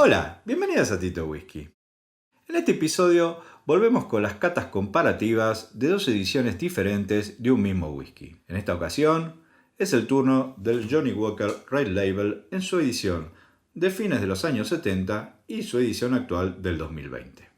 Hola, bienvenidos a Tito Whisky. En este episodio volvemos con las catas comparativas de dos ediciones diferentes de un mismo whisky. En esta ocasión es el turno del Johnnie Walker Red Label en su edición de fines de los años 70 y su edición actual del 2020.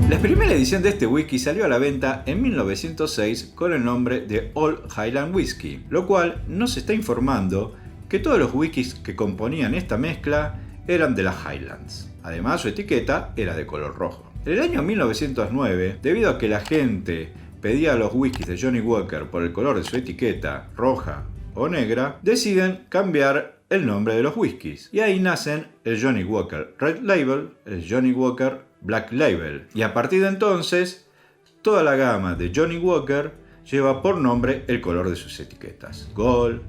La primera edición de este whisky salió a la venta en 1906 con el nombre de Old Highland Whiskey, lo cual nos está informando que todos los whiskies que componían esta mezcla eran de las Highlands. Además, su etiqueta era de color rojo. En el año 1909, debido a que la gente pedía los whiskies de Johnnie Walker por el color de su etiqueta, roja o negra, deciden cambiar el nombre de los whiskies. Y ahí nacen el Johnnie Walker Red Label, el Johnnie Walker Black Label. Y a partir de entonces, toda la gama de Johnnie Walker lleva por nombre el color de sus etiquetas: Gold,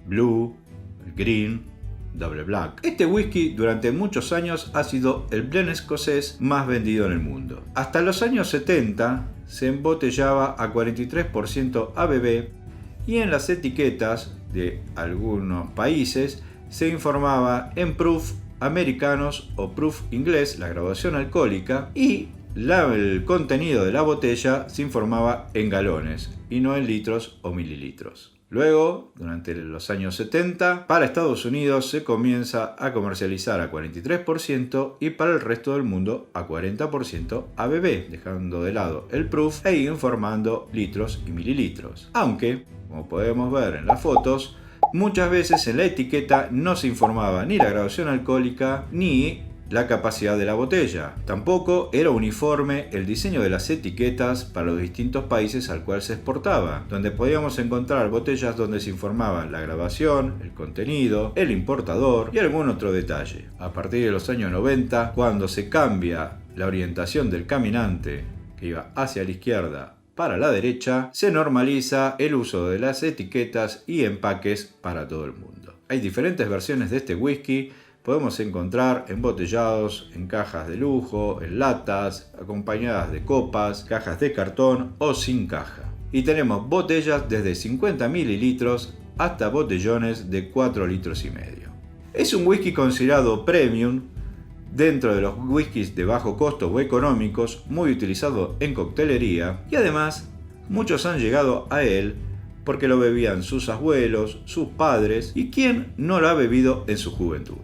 Blue, Green, Double Black. Este whisky durante muchos años ha sido el blend escocés más vendido en el mundo. Hasta los años 70 se embotellaba a 43% ABV y en las etiquetas de algunos países se informaba en proof americanos o proof inglés, la graduación alcohólica, y el contenido de la botella se informaba en galones y no en litros o mililitros. Luego, durante los años 70, para Estados Unidos se comienza a comercializar a 43% y para el resto del mundo a 40% ABV, dejando de lado el proof e informando litros y mililitros. Aunque, como podemos ver en las fotos, muchas veces en la etiqueta no se informaba ni la graduación alcohólica ni la capacidad de la botella. Tampoco era uniforme el diseño de las etiquetas para los distintos países al cual se exportaba, donde podíamos encontrar botellas donde se informaba la graduación, el contenido, el importador y algún otro detalle. A partir de los años 90, cuando se cambia la orientación del caminante que iba hacia la izquierda para la derecha, se normaliza el uso de las etiquetas y empaques para todo el mundo. Hay diferentes versiones de este whisky. Podemos encontrar embotellados en cajas de lujo, en latas, acompañadas de copas, cajas de cartón o sin caja. Y tenemos botellas desde 50 mililitros hasta botellones de 4 litros y medio. Es un whisky considerado premium dentro de los whiskies de bajo costo o económicos, muy utilizado en coctelería, y además muchos han llegado a él porque lo bebían sus abuelos, sus padres, y quién no lo ha bebido en su juventud.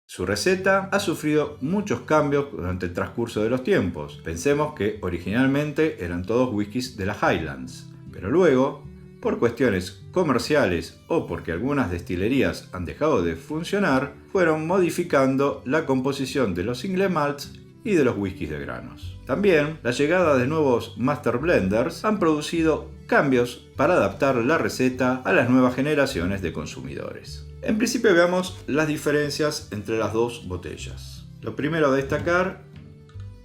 Su receta ha sufrido muchos cambios durante el transcurso de los tiempos. Pensemos que originalmente eran todos whiskies de las Highlands, pero luego, por cuestiones comerciales o porque algunas destilerías han dejado de funcionar, fueron modificando la composición de los single malts y de los whiskies de granos. También, la llegada de nuevos master blenders han producido cambios para adaptar la receta a las nuevas generaciones de consumidores. En principio veamos las diferencias entre las dos botellas. Lo primero a destacar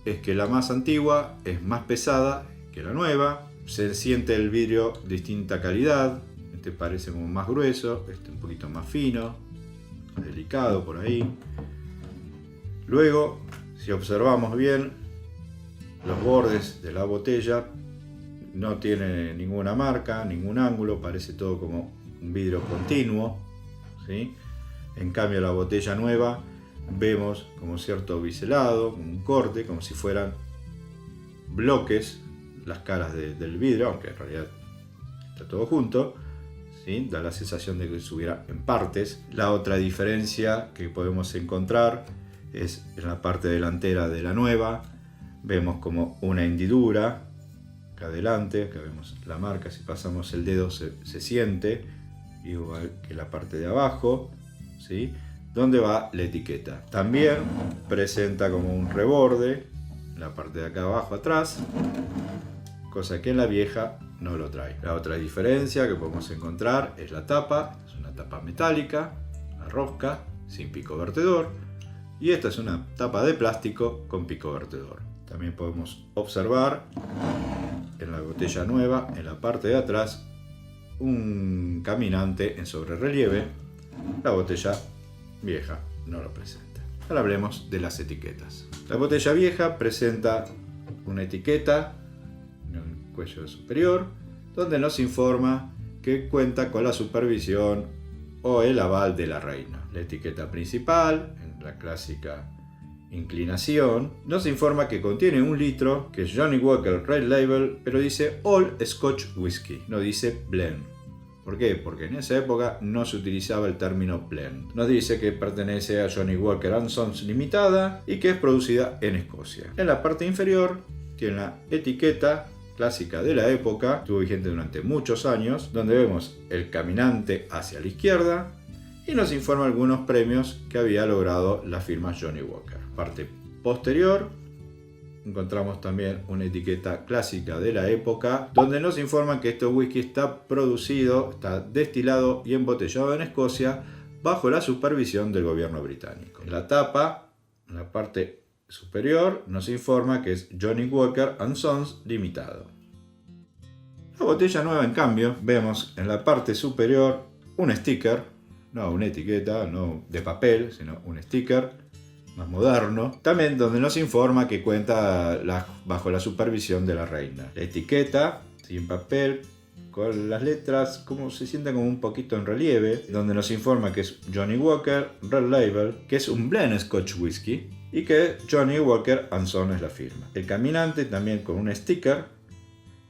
es que la más antigua es más pesada que la nueva. Se siente el vidrio de distinta calidad. Este parece como más grueso, este un poquito más fino, delicado por ahí. Luego, si observamos bien, los bordes de la botella no tiene ninguna marca, ningún ángulo, parece todo como un vidrio continuo, ¿sí? En cambio, la botella nueva vemos como cierto biselado, un corte, como si fueran bloques las caras del vidrio, aunque en realidad está todo junto, ¿sí? Da la sensación de que estuviera en partes. La otra diferencia que podemos encontrar es en la parte delantera de la nueva. Vemos como una hendidura acá adelante, acá vemos la marca, si pasamos el dedo se siente, igual que la parte de abajo, ¿sí? Donde va la etiqueta. También presenta como un reborde en la parte de acá abajo atrás, cosa que en la vieja no lo trae. La otra diferencia que podemos encontrar es la tapa. Es una tapa metálica, una rosca, sin pico vertedor, y esta es una tapa de plástico con pico vertedor. También podemos observar en la botella nueva, en la parte de atrás, un caminante en sobrerelieve. La botella vieja no lo presenta. Ahora hablemos de las etiquetas. La botella vieja presenta una etiqueta en el cuello superior donde nos informa que cuenta con la supervisión o el aval de la reina. La etiqueta principal, en la clásica inclinación, nos informa que contiene 1 litro, que es Johnnie Walker Red Label, pero dice All Scotch Whisky, no dice blend. ¿Por qué? Porque en esa época no se utilizaba el término blend. Nos dice que pertenece a Johnnie Walker & Sons Limitada y que es producida en Escocia. En la parte inferior tiene la etiqueta clásica de la época, estuvo vigente durante muchos años, donde vemos el caminante hacia la izquierda y nos informa algunos premios que había logrado la firma Johnnie Walker. Parte posterior encontramos también una etiqueta clásica de la época donde nos informan que este whisky está producido, está destilado y embotellado en Escocia bajo la supervisión del gobierno británico. En la tapa, en la parte superior, nos informa que es Johnnie Walker & Sons Limitado. La botella nueva, en cambio, vemos en la parte superior un sticker, no una etiqueta, no de papel, sino un sticker más moderno, también donde nos informa que cuenta bajo la supervisión de la reina. La etiqueta, sí, en papel, con las letras como se sienten como un poquito en relieve, donde nos informa que es Johnnie Walker Red Label, que es un blend Scotch Whisky y que Johnnie Walker & Sons es la firma. El caminante también con un sticker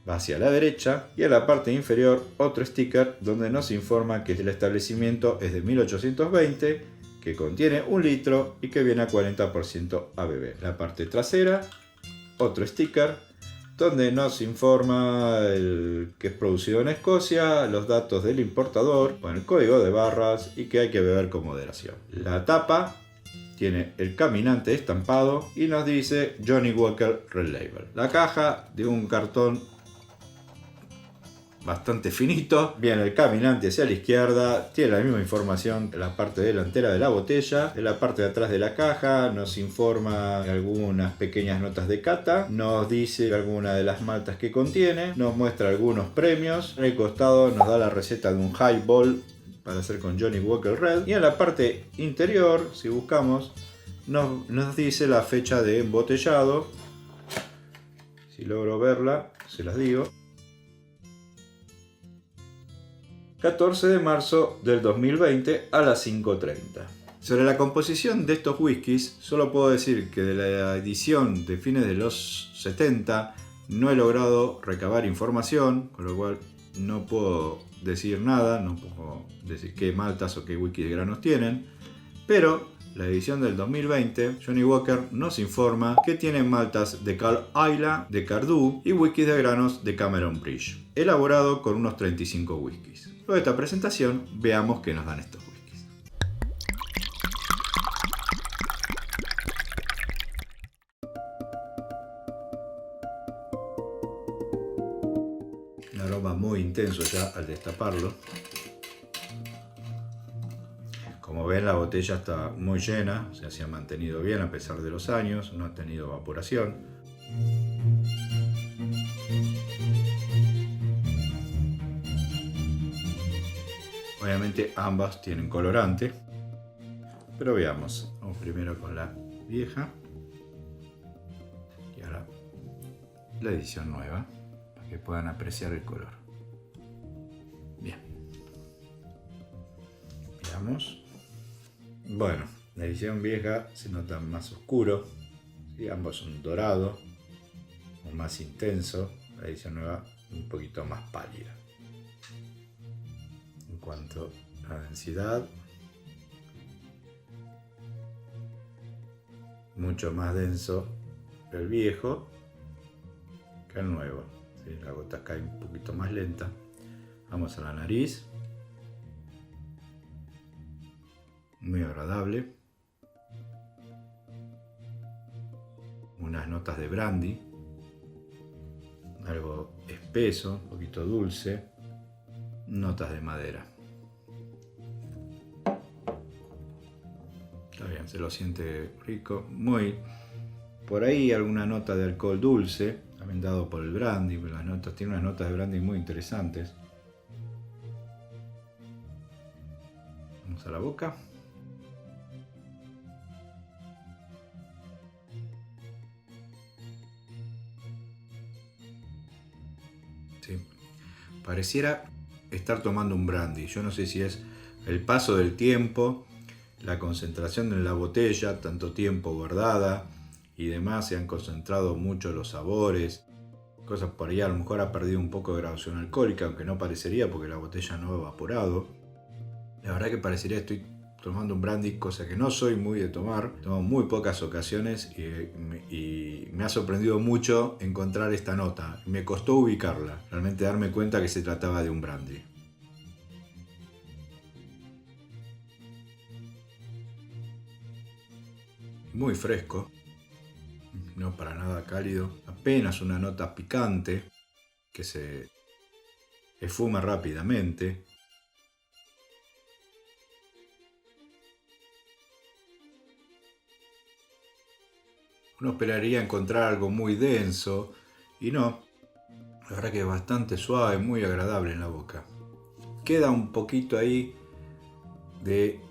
va hacia la derecha y en la parte inferior otro sticker donde nos informa que el establecimiento es de 1820, que contiene 1 litro y que viene a 40% ABV. La parte trasera, otro sticker donde nos informa que es producido en Escocia, los datos del importador con el código de barras y que hay que beber con moderación. La tapa tiene el caminante estampado y nos dice Johnnie Walker Red Label. La caja de un cartón bastante finito, viene el caminante hacia la izquierda, tiene la misma información en la parte delantera de la botella. En la parte de atrás de la caja nos informa algunas pequeñas notas de cata, nos dice algunas de las maltas que contiene, nos muestra algunos premios. En el costado nos da la receta de un highball para hacer con Johnnie Walker Red, y en la parte interior, si buscamos, nos dice la fecha de embotellado. Si logro verla, se las digo. 14 de marzo del 2020 a las 5:30. Sobre la composición de estos whiskies, solo puedo decir que de la edición de fines de los 70 no he logrado recabar información, con lo cual no puedo decir nada, no puedo decir qué maltas o qué whisky de granos tienen, pero la edición del 2020, Johnnie Walker nos informa que tienen maltas de Carl Islay, de Cardú y whiskies de granos de Cameron Bridge, elaborado con unos 35 whiskies. Luego de esta presentación, veamos qué nos dan estos whiskies. Un aroma muy intenso ya al destaparlo. Como ven, la botella está muy llena, se ha mantenido bien a pesar de los años, no ha tenido evaporación. Obviamente ambas tienen colorante, pero veamos. Vamos primero con la vieja y ahora la edición nueva para que puedan apreciar el color. Bien, veamos. Bueno, la edición vieja se nota más oscuro, ¿sí? Ambos son dorado o más intenso. La edición nueva un poquito más pálida. En cuanto a la densidad, mucho más denso el viejo que el nuevo, ¿sí? La gota cae un poquito más lenta. Vamos a la nariz, muy agradable, unas notas de brandy, algo espeso, un poquito dulce, notas de madera. Está bien, se lo siente rico, muy por ahí alguna nota de alcohol dulce, también dado por el brandy, pero las notas, tiene unas notas de brandy muy interesantes. Vamos a la boca. ¿sí? Pareciera estar tomando un brandy. Yo no sé si es el paso del tiempo, la concentración en la botella, tanto tiempo guardada y demás, se han concentrado mucho los sabores, cosas por ahí. A lo mejor ha perdido un poco de graduación alcohólica, aunque no parecería porque la botella no ha evaporado. La verdad que parecería estoy tomando un brandy, cosa que no soy muy de tomar. Tomo muy pocas ocasiones y me ha sorprendido mucho encontrar esta nota. Me costó ubicarla, realmente darme cuenta que se trataba de un brandy. Muy fresco, no para nada cálido, apenas una nota picante que se esfuma rápidamente. Uno esperaría encontrar algo muy denso y no, la verdad que es bastante suave, muy agradable en la boca. Queda un poquito ahí de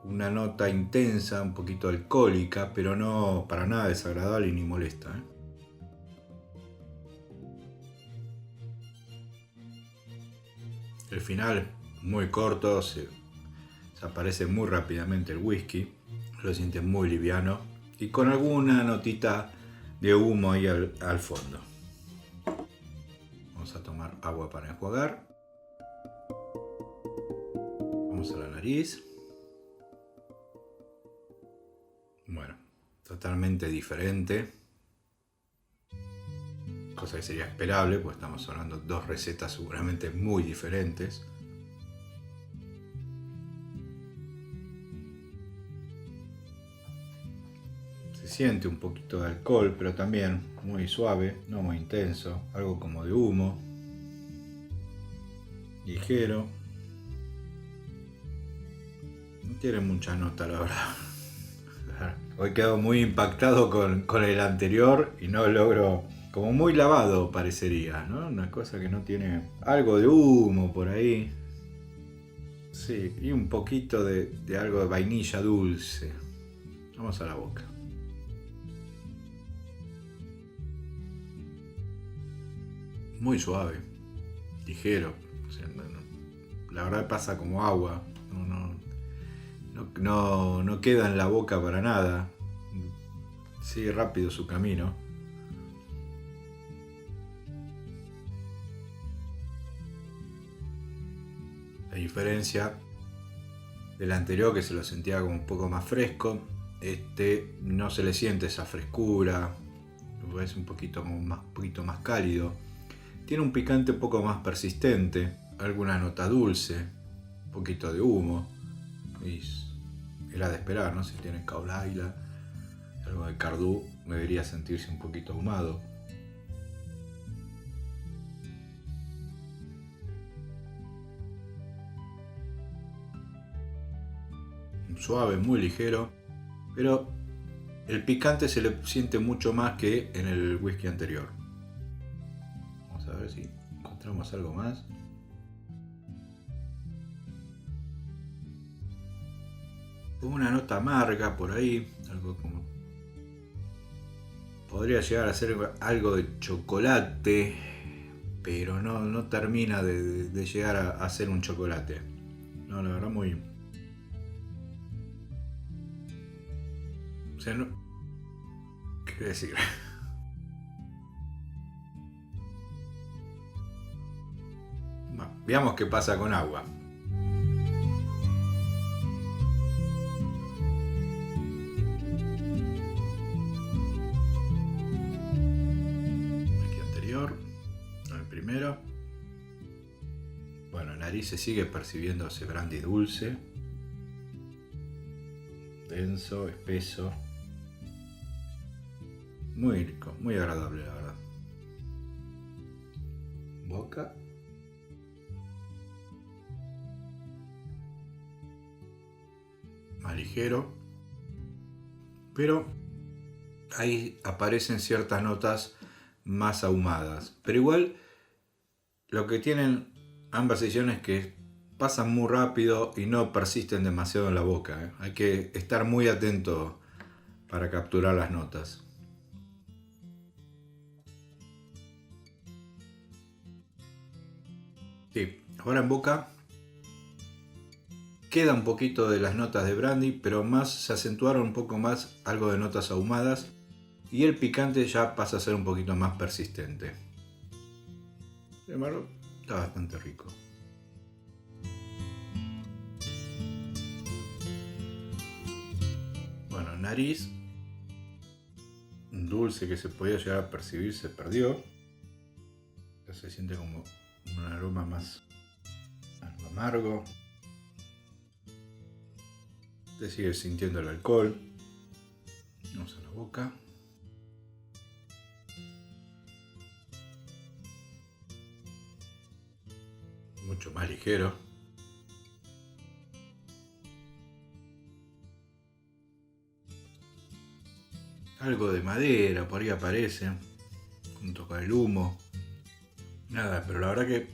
una nota intensa, un poquito alcohólica, pero no para nada desagradable ni molesta, ¿eh? El final muy corto, se aparece muy rápidamente el whisky, lo sientes muy liviano y con alguna notita de humo ahí al fondo. Vamos a tomar agua para enjuagar. Vamos a la nariz. Bueno, totalmente diferente. Cosa que sería esperable, pues estamos hablando de dos recetas seguramente muy diferentes. Se siente un poquito de alcohol, pero también muy suave, no muy intenso, algo como de humo, ligero. No tiene mucha nota, la verdad. Hoy quedo muy impactado con el anterior y no logro, como muy lavado parecería, ¿no? Una cosa que no tiene algo de humo por ahí. Sí, y un poquito de algo de vainilla dulce. Vamos a la boca. Muy suave, ligero. O sea, la verdad pasa como agua. No queda en la boca para nada. Sigue rápido su camino. A diferencia del anterior, que se lo sentía como un poco más fresco, este no se le siente esa frescura, es un poquito más cálido. Tiene un picante un poco más persistente, alguna nota dulce, un poquito de humo. Y era de esperar, ¿no? Si tiene caolaila, algo de cardú, debería sentirse un poquito ahumado. Suave, muy ligero, pero el picante se le siente mucho más que en el whisky anterior. Vamos a ver si encontramos algo más. Como una nota amarga por ahí, algo como... Podría llegar a ser algo de chocolate, pero no termina de llegar a ser un chocolate. No, la verdad muy... O sea, no... ¿Qué decir? Bueno, veamos qué pasa con agua. Aquí anterior, el primero. Bueno, en nariz se sigue percibiendo ese brandy dulce, denso, espeso. Muy rico, muy agradable, la verdad. Boca. Más ligero. Pero ahí aparecen ciertas notas más ahumadas. Pero igual lo que tienen ambas ediciones es que pasan muy rápido y no persisten demasiado en la boca, ¿eh? Hay que estar muy atento para capturar las notas. Sí, ahora en boca queda un poquito de las notas de brandy, pero más se acentuaron un poco más algo de notas ahumadas y el picante ya pasa a ser un poquito más persistente. Sin embargo, está bastante rico. Bueno, nariz, un dulce que se podía llegar a percibir se perdió. Ya se siente como un aroma más algo amargo. Se sigue sintiendo el alcohol. Vamos a la boca. Mucho más ligero. Algo de madera por ahí aparece, junto con el humo. Nada, pero la verdad que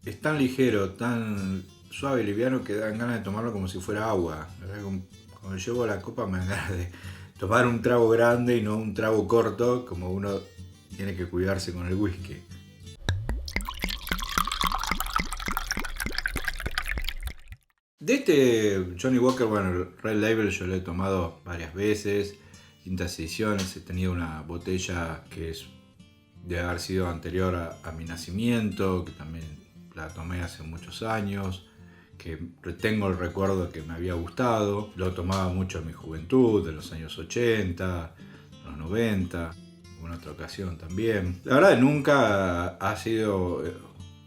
es tan ligero, tan suave y liviano que dan ganas de tomarlo como si fuera agua. La verdad que cuando llevo la copa me dan ganas de tomar un trago grande y no un trago corto, como uno tiene que cuidarse con el whisky. De este Johnny Walker, bueno, el Red Label yo lo he tomado varias veces, distintas ediciones. He tenido una botella que es de haber sido anterior a mi nacimiento, que también la tomé hace muchos años, que tengo el recuerdo que me había gustado. Lo tomaba mucho en mi juventud, de los años 80, los 90, en otra ocasión también. La verdad nunca ha sido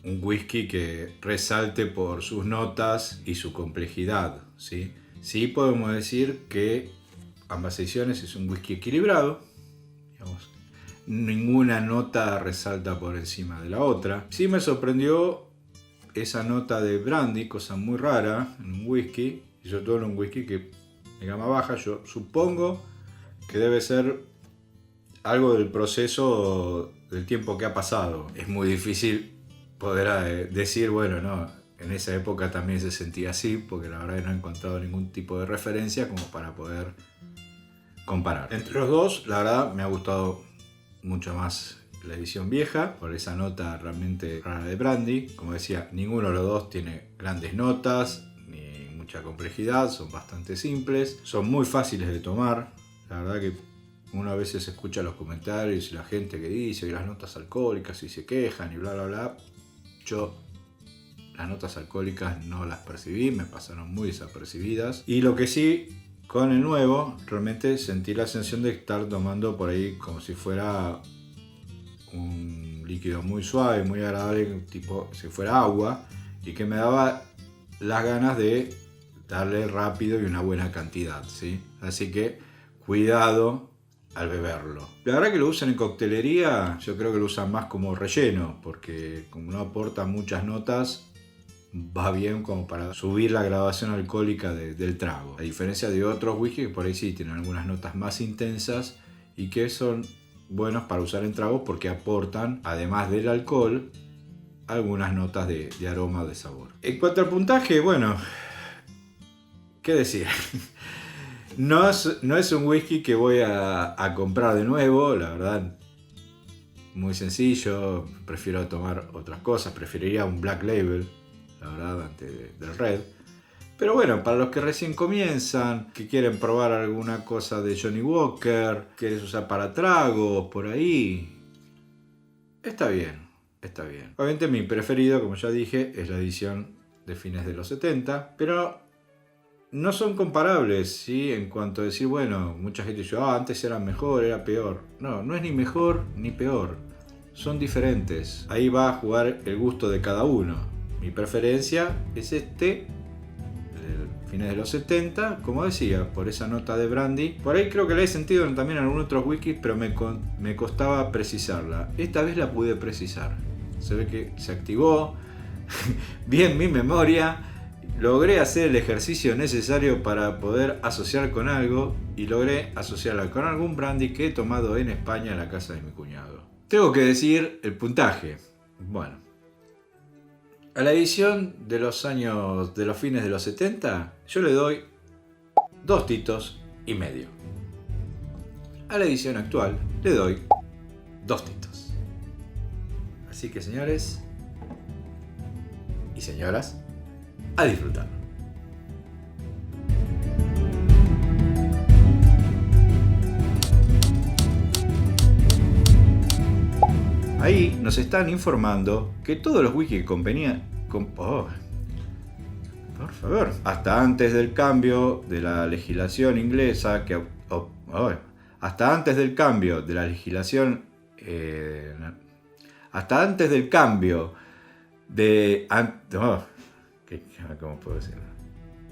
un whisky que resalte por sus notas y su complejidad, ¿sí? Sí podemos decir que ambas ediciones es un whisky equilibrado, digamos, ninguna nota resalta por encima de la otra. Sí me sorprendió esa nota de brandy, cosa muy rara en un whisky, y sobre todo en un whisky que de gama baja. Yo supongo que debe ser algo del proceso del tiempo que ha pasado. Es muy difícil poder decir, bueno, no, en esa época también se sentía así, porque la verdad que no he encontrado ningún tipo de referencia como para poder comparar. Entre los dos, la verdad me ha gustado mucho más la edición vieja, por esa nota realmente rara de brandy. Como decía, ninguno de los dos tiene grandes notas, ni mucha complejidad, son bastante simples, son muy fáciles de tomar. La verdad que uno a veces escucha los comentarios y la gente que dice que las notas alcohólicas y se quejan y bla bla bla. Yo las notas alcohólicas no las percibí, me pasaron muy desapercibidas. Y lo que sí, con el nuevo, realmente sentí la sensación de estar tomando por ahí como si fuera un líquido muy suave, muy agradable, tipo si fuera agua, y que me daba las ganas de darle rápido y una buena cantidad, ¿sí? Así que cuidado al beberlo. La verdad que lo usan en coctelería, yo creo que lo usan más como relleno, porque como no aporta muchas notas, va bien como para subir la graduación alcohólica del trago. A diferencia de otros whisky que por ahí sí tienen algunas notas más intensas y que son buenos para usar en tragos porque aportan, además del alcohol, algunas notas de aroma o de sabor. En cuanto al puntaje, bueno, ¿qué decir? No es un whisky que voy a comprar de nuevo, la verdad. Muy sencillo, prefiero tomar otras cosas, preferiría un Black Label, la verdad, antes del Red. Pero bueno, para los que recién comienzan, que quieren probar alguna cosa de Johnny Walker, quieres usar para tragos, por ahí, está bien, está bien. Obviamente mi preferido, como ya dije, es la edición de fines de los 70, pero no son comparables, ¿sí? En cuanto a decir, bueno, mucha gente dice, antes era mejor, era peor. No, no es ni mejor ni peor, son diferentes. Ahí va a jugar el gusto de cada uno. Mi preferencia es este, fines de los 70, como decía, por esa nota de brandy. Por ahí creo que la he sentido también en algunos otros whiskies, pero me costaba precisarla. Esta vez la pude precisar. Se ve que se activó bien mi memoria. Logré hacer el ejercicio necesario para poder asociar con algo y logré asociarla con algún brandy que he tomado en España en la casa de mi cuñado. Tengo que decir el puntaje. Bueno, a la edición de los fines de los 70, yo le doy 2 titos y medio. A la edición actual le doy 2 titos. Así que señores, y señoras, a disfrutar. Ahí nos están informando que todos los wikis que convenían... por favor. Hasta antes del cambio de la legislación inglesa, hasta antes del cambio de la legislación... hasta antes del cambio de... ¿cómo puedo decirlo?